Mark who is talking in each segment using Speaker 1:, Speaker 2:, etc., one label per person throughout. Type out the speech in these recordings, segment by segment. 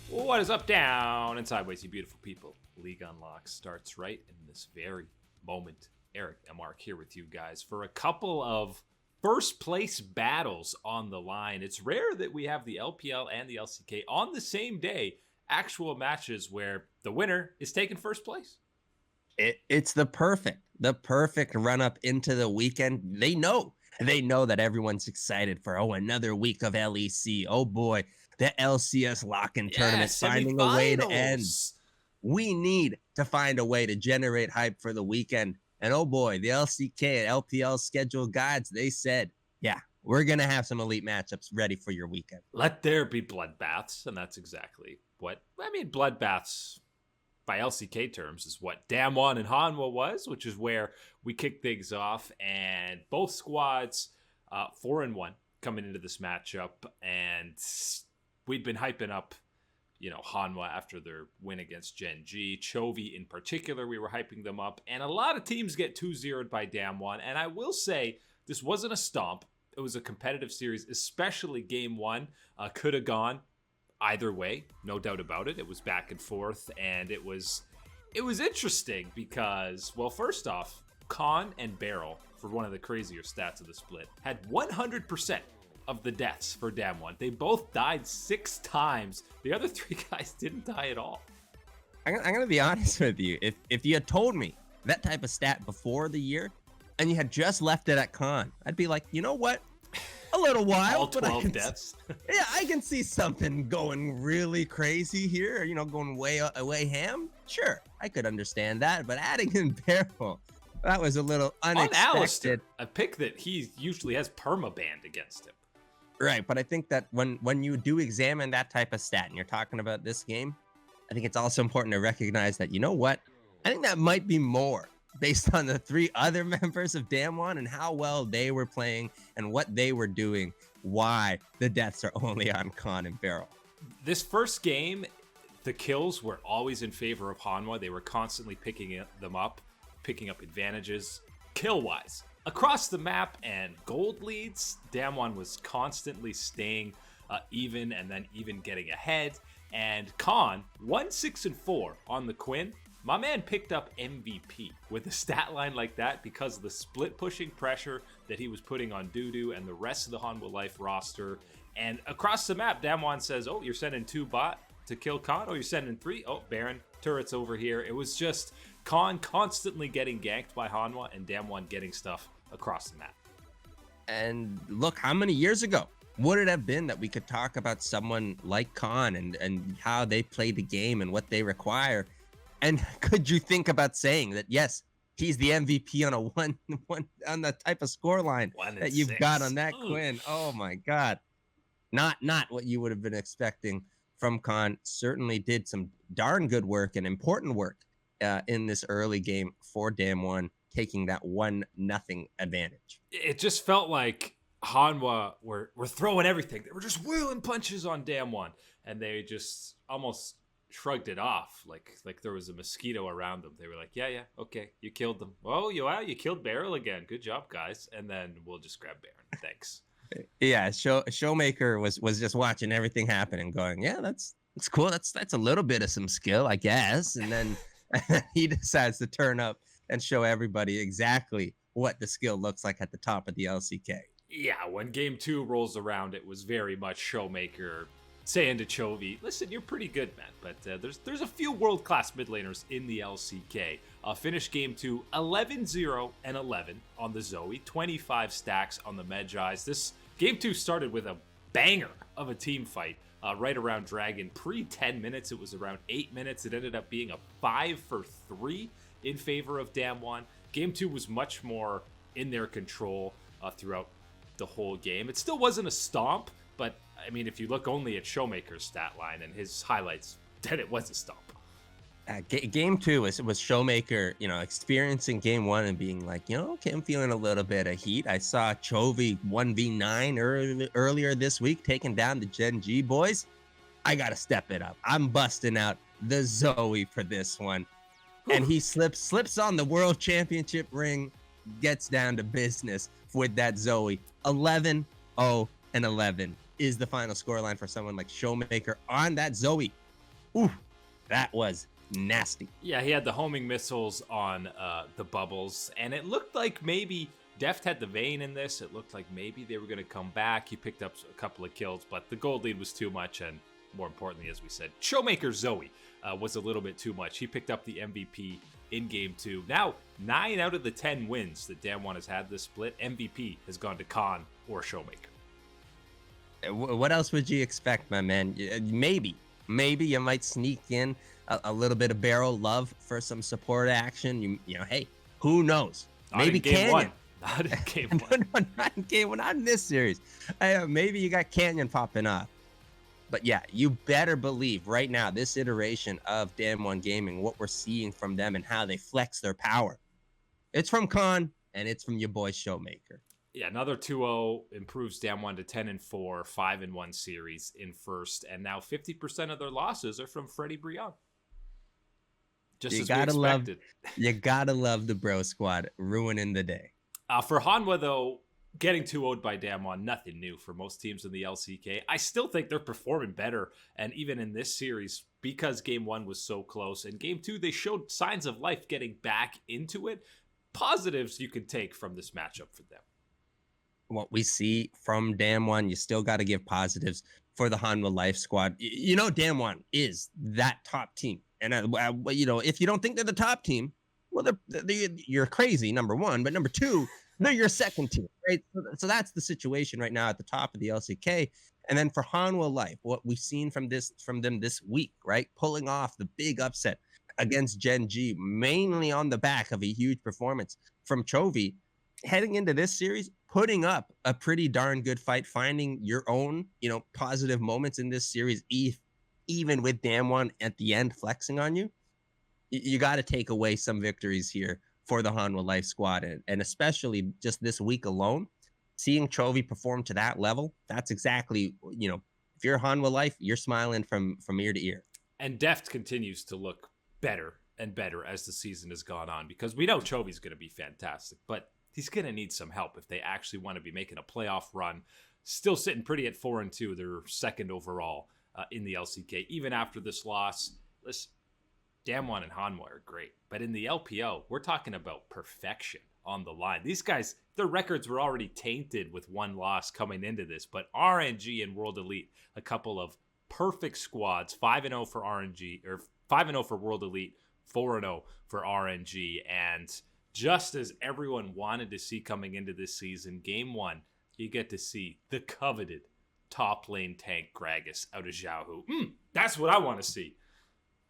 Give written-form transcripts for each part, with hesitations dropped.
Speaker 1: What is up, down, and sideways, you beautiful people? League Unlock starts right in this very moment. Eric and Mark here with you guys for a couple of first place battles on the line. It's rare that we have the LPL and the LCK on the same day, actual matches where the winner is taking first place.
Speaker 2: It's the perfect run up into the weekend. They know that everyone's excited for another week of LEC. Oh boy, the LCS lock-in tournament finding a way to end. We need to find a way to generate hype for the weekend. And oh boy, the LCK and LPL schedule guides, they said, yeah, we're going to have some elite matchups ready for your weekend.
Speaker 1: Let there be bloodbaths, and that's exactly what, bloodbaths by LCK terms is what Damwon and Hanwha was, which is where we kick things off, and both squads 4-1 coming into this matchup, and we'd been hyping up, Hanwha after their win against Gen G. Chovy in particular, we were hyping them up, and a lot of teams get 2-0'd by Damwon, and I will say this wasn't a stomp. It was a competitive series, especially game one. Could have gone either way, no doubt about it. It was back and forth, and it was interesting because, well, first off, Khan and Beryl, for one of the crazier stats of the split, had 100% of the deaths for Damwon. They both died 6 times. The other 3 guys didn't die at all.
Speaker 2: I'm going to be honest with you. If you had told me that type of stat before the year and you had just left it at Khan, I'd be like, you know what? A little wild,
Speaker 1: all 12 deaths.
Speaker 2: Yeah, I can see something going really crazy here, going way ham. Sure, I could understand that, but adding in Beryl, that was a little unexpected.
Speaker 1: On Alistair, a pick that he usually has perma-banned against him.
Speaker 2: Right, but I think that when you do examine that type of stat and you're talking about this game, I think it's also important to recognize that, you know what? I think that might be more based on the 3 other members of Damwon and how well they were playing and what they were doing, why the deaths are only on Khan and Beryl.
Speaker 1: This first game, the kills were always in favor of Hanwha. They were constantly picking up advantages kill-wise. Across the map and gold leads, Damwon was constantly staying even and then even getting ahead. And Khan, 1-6-4 on the Quinn. My man picked up MVP with a stat line like that because of the split pushing pressure that he was putting on Dudu and the rest of the Hanwha Life roster. And across the map, Damwon says, oh, you're sending 2 bot to kill Khan. Oh, you're sending 3. Oh, Baron, turrets over here. It was just Khan constantly getting ganked by Hanwha and Damwon getting stuff across the map.
Speaker 2: And look, how many years ago would it have been that we could talk about someone like Khan and how they play the game and what they require? And could you think about saying that, yes, he's the MVP on a one on the type of scoreline that you've got on that Quinn? Oh my God. Not what you would have been expecting from Khan. Certainly did some darn good work and important work in this early game for Damwon, taking that 1-0 advantage.
Speaker 1: It just felt like Hanwha were throwing everything. They were just wheeling punches on Damwon, and they just almost shrugged it off like there was a mosquito around them. They were like, yeah, okay, you killed them. Oh, you killed Beryl again. Good job, guys. And then we'll just grab Baron. Thanks.
Speaker 2: Yeah, Showmaker was just watching everything happen and going, yeah, that's cool. That's a little bit of some skill, I guess. And then he decides to turn up and show everybody exactly what the skill looks like at the top of the LCK.
Speaker 1: Yeah, when game 2 rolls around, it was very much Showmaker saying to Chovy, listen, you're pretty good, man, but there's a few world-class mid laners in the LCK. Finished game 2 11-0 and 11 on the Zoe, 25 stacks on the Medjais. This game 2 started with a banger of a team fight right around Dragon. Pre-10 minutes, it was around 8 minutes. It ended up being a 5-for-3 in favor of Damwon. Game 2 was much more in their control throughout the whole game. It still wasn't a stomp, but I mean, if you look only at Showmaker's stat line and his highlights, then it was a stomp.
Speaker 2: Game 2 was Showmaker, experiencing game 1 and being like, okay, I'm feeling a little bit of heat. I saw Chovy 1v9 earlier this week, taking down the Gen G boys. I got to step it up. I'm busting out the Zoe for this one. And he slips on the world championship ring, gets down to business with that Zoe. 11-0 and 11 is the final scoreline for someone like Showmaker on that Zoe. Ooh, that was nasty.
Speaker 1: Yeah, he had the homing missiles on the bubbles, and it looked like maybe Deft had the vein in this. It looked like maybe they were going to come back. He picked up a couple of kills, but the gold lead was too much, and more importantly, as we said, Showmaker Zoe was a little bit too much. He picked up the MVP in Game 2. Now, 9 out of the 10 wins that Damwon has had this split, MVP has gone to Khan or Showmaker.
Speaker 2: What else would you expect, my man? Maybe you might sneak in a little bit of barrel love for some support action. You know, hey, who knows? Maybe Canyon.
Speaker 1: Not in Game 1.
Speaker 2: No, not in Game 1. Not in this series. Maybe you got Canyon popping off. But yeah, you better believe right now, this iteration of Damwon Gaming, what we're seeing from them and how they flex their power. It's from Khan, and it's from your boy Showmaker.
Speaker 1: Yeah, another 2-0 improves Damwon to 10-4, 5-1 series in first, and now 50% of their losses are from Freddie Brion. Just as we expected.
Speaker 2: You gotta love the bro squad ruining the day.
Speaker 1: For Hanwha, though, getting 2-0'd by Damwon, nothing new for most teams in the LCK. I still think they're performing better, and even in this series, because Game 1 was so close, and Game 2, they showed signs of life getting back into it. Positives you can take from this matchup for them.
Speaker 2: What we see from Damwon, you still got to give positives for the Hanwha Life squad. You know, Damwon is that top team. And, you know, if you don't think they're the top team, well, you're crazy, number one. But number two, they're your second team, right? So that's the situation right now at the top of the LCK. And then for Hanwha Life, what we've seen from them this week, right? Pulling off the big upset against Gen G, mainly on the back of a huge performance from Chovy. Heading into this series, putting up a pretty darn good fight, finding your own, you know, positive moments in this series, even with Damwon at the end flexing on you. You got to take away some victories here for the Hanwha Life squad, and especially just this week alone, seeing Chovy perform to that level. That's exactly, you know, if you're Hanwha Life, you're smiling from ear to ear.
Speaker 1: And Deft continues to look better and better as the season has gone on, because we know Chovy's going to be fantastic, but he's going to need some help if they actually want to be making a playoff run. Still sitting pretty at 4-2. They're second overall in the LCK. Even after this loss, listen, Damwon and Hanwha are great. But in the LPO, we're talking about perfection on the line. These guys, their records were already tainted with one loss coming into this. But RNG and World Elite, a couple of perfect squads, 5-0 for RNG, or 5-0 for World Elite, 4-0 for RNG. And just as everyone wanted to see coming into this season, Game 1, you get to see the coveted top lane tank Gragas out of Xiaohu. That's what I want to see.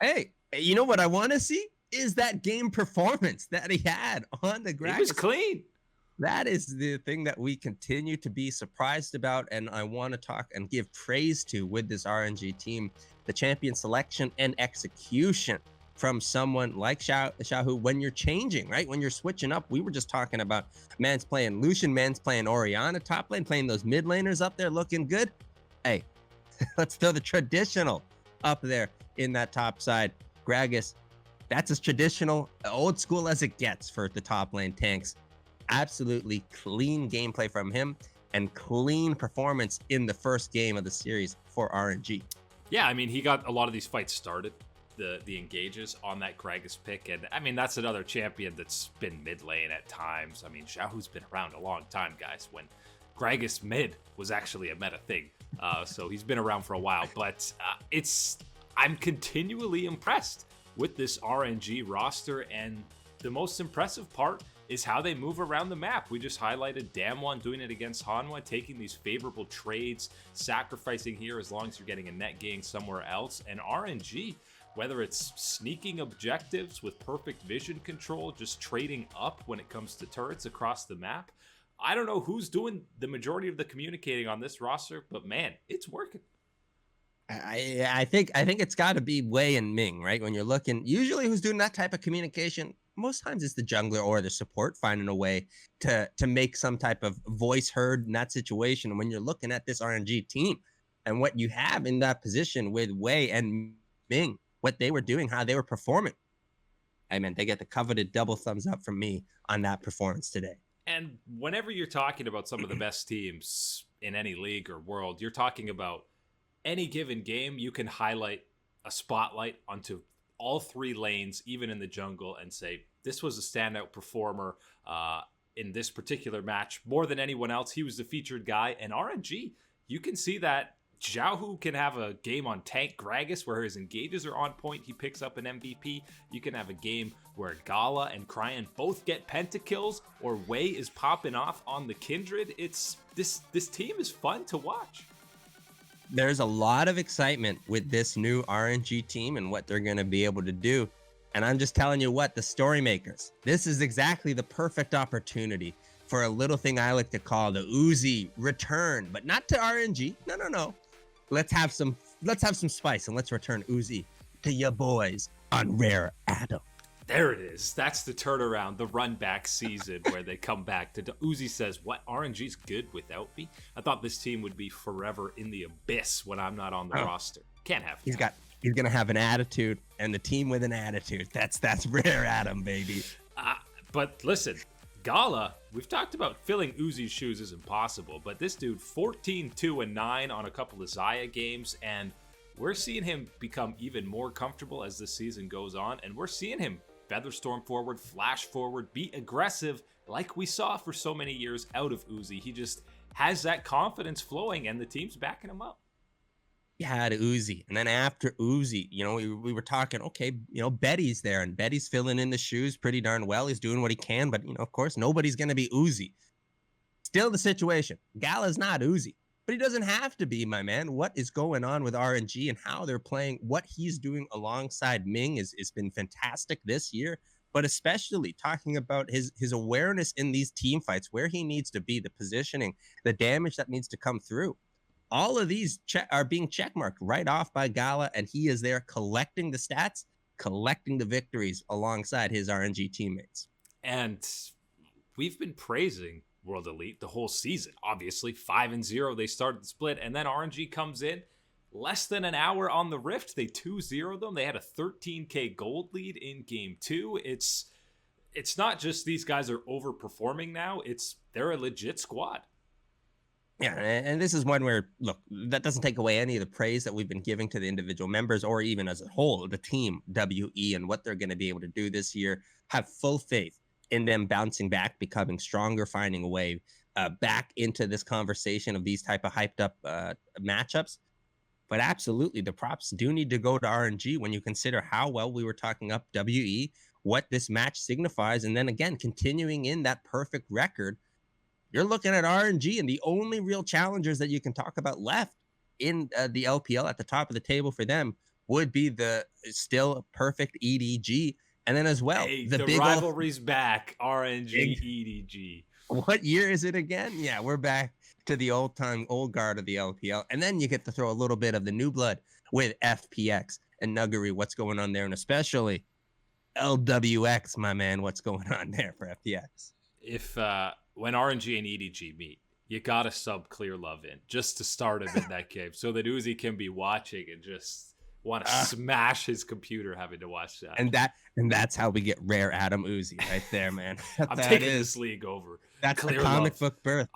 Speaker 2: Hey, you know what I want to see is that game performance that he had on the Gragas.
Speaker 1: He was clean.
Speaker 2: That is the thing that we continue to be surprised about, and I want to talk and give praise to with this RNG team, the champion selection and execution from someone like Xiaohu when you're changing, right? When you're switching up. We were just talking about man's playing Lucian, man's playing Orianna, top lane, playing those mid laners up there looking good. Hey, let's throw the traditional up there in that top side. Gragas, that's as traditional, old school as it gets for the top lane tanks. Absolutely clean gameplay from him and clean performance in the first game of the series for RNG.
Speaker 1: Yeah, I mean, he got a lot of these fights started, the engages on that Gragas pick. And I mean, that's another champion that's been mid lane at times. I mean, Xiaohu's been around a long time, guys, when Gragas mid was actually a meta thing. So he's been around for a while, but I'm continually impressed with this RNG roster. And the most impressive part is how they move around the map. We just highlighted Damwon doing it against Hanwha, taking these favorable trades, sacrificing here as long as you're getting a net gain somewhere else. And RNG, whether it's sneaking objectives with perfect vision control, just trading up when it comes to turrets across the map. I don't know who's doing the majority of the communicating on this roster, but man, it's working.
Speaker 2: I think it's got to be Wei and Ming, right? When you're looking, usually who's doing that type of communication, most times it's the jungler or the support finding a way to make some type of voice heard in that situation. And when you're looking at this RNG team and what you have in that position with Wei and Ming, what they were doing, how they were performing, I mean, they get the coveted double thumbs up from me on that performance today.
Speaker 1: And whenever you're talking about some of the best teams in any league or world, you're talking about any given game, you can highlight a spotlight onto all three lanes, even in the jungle, and say, this was a standout performer in this particular match. More than anyone else, he was the featured guy. And RNG, you can see that Xiaohu can have a game on Tank Gragas where his engages are on point. He picks up an MVP. You can have a game where Gala and Cryan both get pentakills, or Wei is popping off on the Kindred. It's this team is fun to watch.
Speaker 2: There's a lot of excitement with this new RNG team and what they're going to be able to do. And I'm just telling you what, the story makers, this is exactly the perfect opportunity for a little thing I like to call the Uzi return, but not to RNG. No. Let's have some spice, and let's return Uzi to your boys on Rare Adam.
Speaker 1: There it is. That's the turnaround, the run back season where they come back to Uzi says, what, RNG's good without me? I thought this team would be forever in the abyss when I'm not on the roster. Can't have that.
Speaker 2: He's gonna have an attitude, and the team with an attitude. That's Rare Adam, baby.
Speaker 1: But listen, Gala, we've talked about filling Uzi's shoes is impossible, but this dude 14-2-9 on a couple of Zaya games, and we're seeing him become even more comfortable as the season goes on, and we're seeing him Featherstorm forward, flash forward, be aggressive like we saw for so many years out of Uzi. He just has that confidence flowing, and the team's backing him up.
Speaker 2: You had Uzi, and then after Uzi, we were talking, okay, Betty's there, and Betty's filling in the shoes pretty darn well. He's doing what he can, but of course, nobody's going to be Uzi. Still the situation. Gala's not Uzi, but he doesn't have to be, my man. What is going on with RNG and how they're playing, what he's doing alongside Ming has been fantastic this year, but especially talking about his awareness in these team fights, where he needs to be, the positioning, the damage that needs to come through. All of these are being checkmarked right off by Gala, and he is there collecting the stats, collecting the victories alongside his RNG teammates.
Speaker 1: And we've been praising World Elite the whole season. Obviously, 5-0, they started the split, and then RNG comes in. Less than an hour on the Rift, they 2-0 them. They had a 13k gold lead in game 2. It's not just these guys are overperforming now. They're a legit squad.
Speaker 2: Yeah, and this is one where, look, that doesn't take away any of the praise that we've been giving to the individual members, or even as a whole, the team, WE, and what they're going to be able to do this year. Have full faith in them bouncing back, becoming stronger, finding a way back into this conversation of these type of hyped up matchups. But absolutely, the props do need to go to RNG when you consider how well we were talking up WE, what this match signifies, and then again, continuing in that perfect record. You're looking at RNG, and the only real challengers that you can talk about left in the LPL at the top of the table for them would be the still perfect EDG. And then as well,
Speaker 1: the big rivalry's back, RNG, EDG.
Speaker 2: What year is it again? Yeah, we're back to the old guard of the LPL. And then you get to throw a little bit of the new blood with FPX and Nuggery, what's going on there, and especially LWX, my man, what's going on there for FPX.
Speaker 1: If when RNG and EDG meet, you gotta sub Clear Love in just to start him in that game, so that Uzi can be watching and just want to smash his computer having to watch that.
Speaker 2: And that's how we get Rare Adam Uzi right there, man.
Speaker 1: I'm taking this league over.
Speaker 2: That's Clear the comic book birth.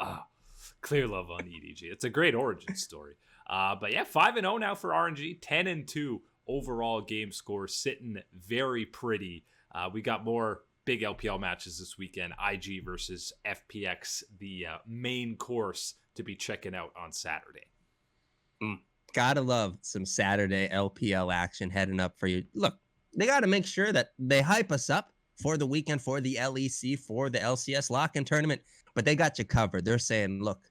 Speaker 1: Clear Love on EDG. It's a great origin story. But yeah, 5-0 now for RNG, 10-2 overall game score, sitting very pretty. We got more big LPL matches this weekend. IG versus FPX, the main course to be checking out on Saturday.
Speaker 2: Gotta love some Saturday LPL action heading up for you. Look, they got to make sure that they hype us up for the weekend, for the LEC, for the LCS lock-in tournament, but they got you covered. They're saying, look,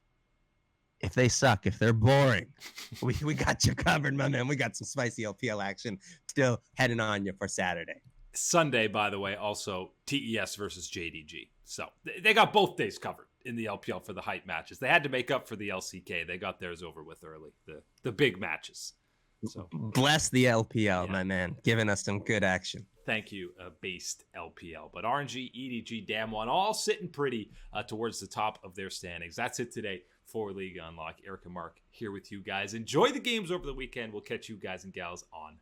Speaker 2: if they suck, if they're boring, we got you covered, my man. We got some spicy LPL action still heading on you for Saturday.
Speaker 1: Sunday, by the way, also TES versus JDG. So they got both days covered in the LPL for the hype matches. They had to make up for the LCK. They got theirs over with early, the big matches. So
Speaker 2: bless the LPL, my man, giving us some good action.
Speaker 1: Thank you, based LPL. But RNG, EDG, Damwon, all sitting pretty towards the top of their standings. That's it today for League Unlock. Eric and Mark here with you guys. Enjoy the games over the weekend. We'll catch you guys and gals on